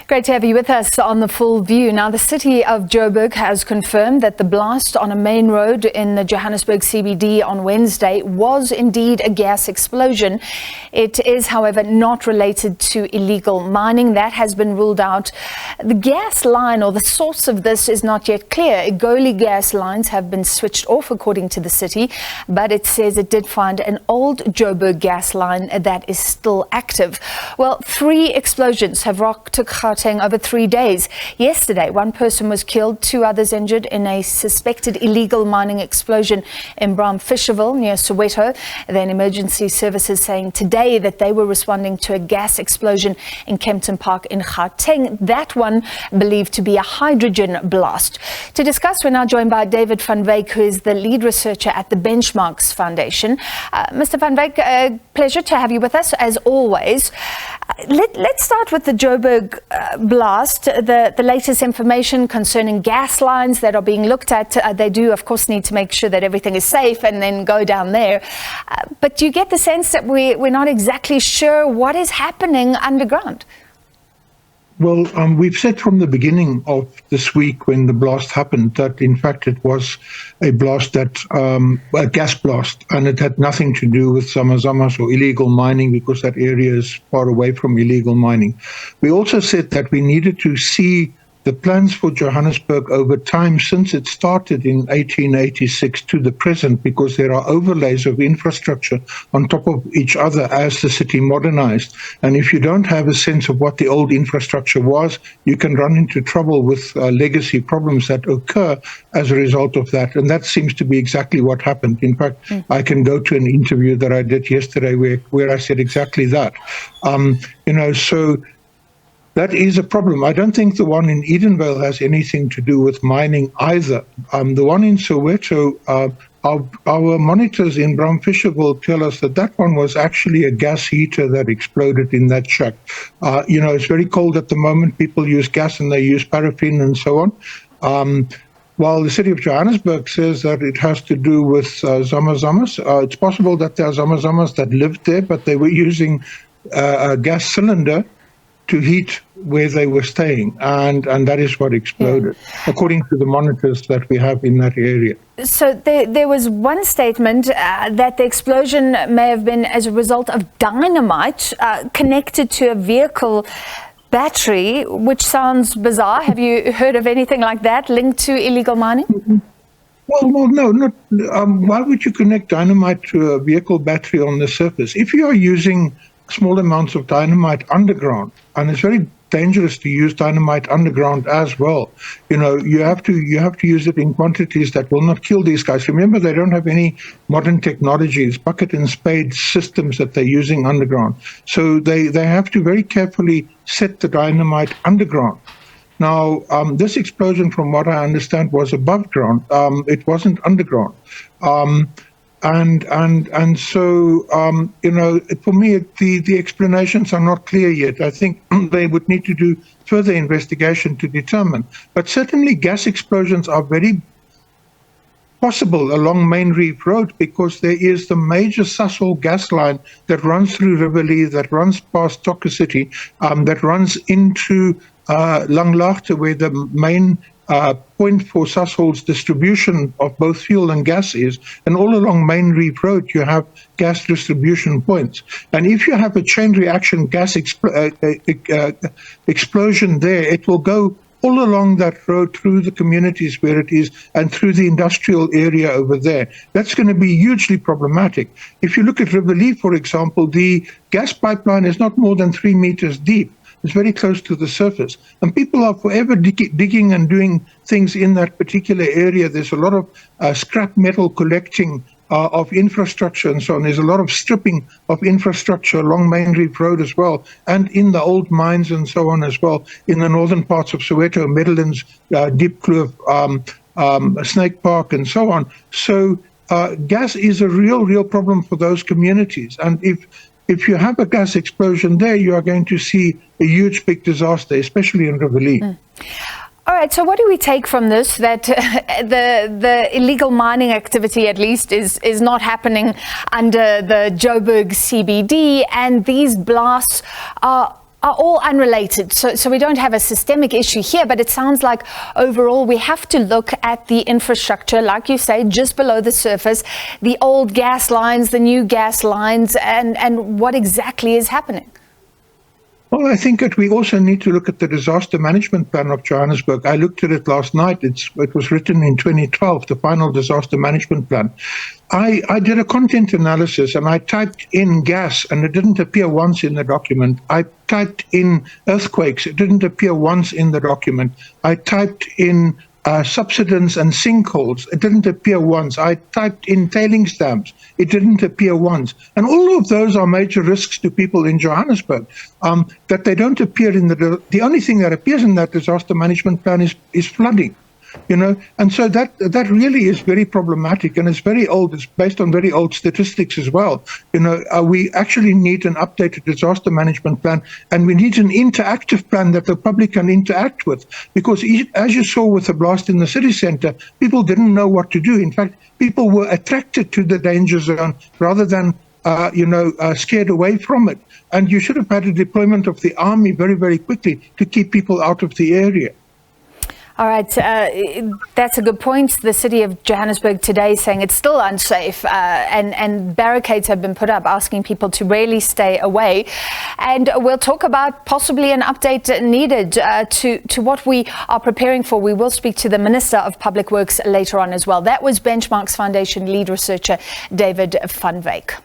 Great to have you with us on The Full View. Now, the City of Joburg has confirmed that the blast on a main road in the Johannesburg CBD on Wednesday was indeed a gas explosion. It is, however, not related to illegal mining. That has been ruled out. The gas line or the source of this is not yet clear. Egoli gas lines have been switched off, according to the city, but it says it did find an old Joburg gas line that is still active. Well, 3 explosions have rocked Gauteng over 3 days. Yesterday, 1 person was killed, 2 others injured in a suspected illegal mining explosion in Fisherville near Soweto. Then emergency services saying today that they were responding to a gas explosion in Kempton Park in Gauteng. That one believed to be a hydrogen blast. To discuss, we're now joined by David van Wyk, who is the lead researcher at the Benchmarks Foundation. Mr. van Wyk, pleasure to have you with us as always. Let's start with the Joburg blast. The latest information concerning gas lines that are being looked at. They do, of course, need to make sure that everything is safe and then go down there. But do you get the sense that we're not exactly sure what is happening underground? Well, we've said from the beginning of this week when the blast happened that, in fact, it was a blast a gas blast, and it had nothing to do with zamazamas or illegal mining because that area is far away from illegal mining. We also said that we needed to see the plans for Johannesburg over time since it started in 1886 to the present, because there are overlays of infrastructure on top of each other as the city modernized. And if you don't have a sense of what the old infrastructure was, you can run into trouble with legacy problems that occur as a result of that. And that seems to be exactly what happened. In fact, I can go to an interview that I did yesterday where I said exactly that. So that is a problem. I don't think the one in Edenvale has anything to do with mining either. The one in Soweto, our monitors in Fisherville tell us that one was actually a gas heater that exploded in that shack. It's very cold at the moment. People use gas and they use paraffin and so on. While the City of Johannesburg says that it has to do with zamazamas, it's possible that there are zamazamas that lived there, but they were using a gas cylinder to heat where they were staying, and that is what exploded, according to the monitors that we have in that area. So there was one statement that the explosion may have been as a result of dynamite connected to a vehicle battery, which sounds bizarre. Have you heard of anything like that linked to illegal mining? Well, no, not. Why would you connect dynamite to a vehicle battery on the surface? If you are using small amounts of dynamite underground, and it's very dangerous to use dynamite underground as well. You have to use it in quantities that will not kill these guys. Remember, they don't have any modern technologies, bucket and spade systems that they're using underground. So they have to very carefully set the dynamite underground. Now, this explosion, from what I understand, was above ground. It wasn't underground. And so, for me, the explanations are not clear yet. I think they would need to do further investigation to determine. But certainly gas explosions are very possible along Main Reef Road, because there is the major Sasol gas line that runs through Riverlea, that runs past Toka City, that runs into Langlaagte, where the main point for Sasol's distribution of both fuel and gas is. And all along Main Reef Road, you have gas distribution points. And if you have a chain reaction gas explosion there, it will go all along that road through the communities where it is and through the industrial area over there. That's going to be hugely problematic. If you look at Riverlea, for example, the gas pipeline is not more than 3 meters deep. It's very close to the surface. And people are forever digging and doing things in that particular area. There's a lot of scrap metal collecting of infrastructure and so on. There's a lot of stripping of infrastructure along Main Reef Road as well, and in the old mines and so on as well, in the northern parts of Soweto, Meadowlands, Diepkloof, Snake Park and so on. So gas is a real problem for those communities. And if you have a gas explosion there, you are going to see a huge, big disaster, especially in Riverlea. All right, so what do we take from this? That the illegal mining activity, at least, is not happening under the Joburg CBD, and these blasts are are all unrelated. So we don't have a systemic issue here, but it sounds like overall we have to look at the infrastructure, like you say, just below the surface, the old gas lines, the new gas lines, and what exactly is happening. Well, I think that we also need to look at the disaster management plan of Johannesburg. I looked at it last night. It was written in 2012, the final disaster management plan. I did a content analysis and I typed in gas and it didn't appear once in the document. I typed in earthquakes. It didn't appear once in the document. I typed in subsidence and sinkholes. It didn't appear once. I typed in tailings dams. It didn't appear once. And all of those are major risks to people in Johannesburg, that they don't appear in the only thing that appears in that disaster management plan is flooding. And so that really is very problematic, and it's very old. It's based on very old statistics as well. We actually need an updated disaster management plan, and we need an interactive plan that the public can interact with, because as you saw with the blast in the city center, people didn't know what to do. In fact, people were attracted to the danger zone rather than scared away from it. And you should have had a deployment of the army very, very quickly to keep people out of the area. All right, that's a good point. The City of Johannesburg today saying it's still unsafe, and barricades have been put up asking people to really stay away. And we'll talk about possibly an update needed to what we are preparing for. We will speak to the Minister of Public Works later on as well. That was Benchmarks Foundation lead researcher David van Wyk.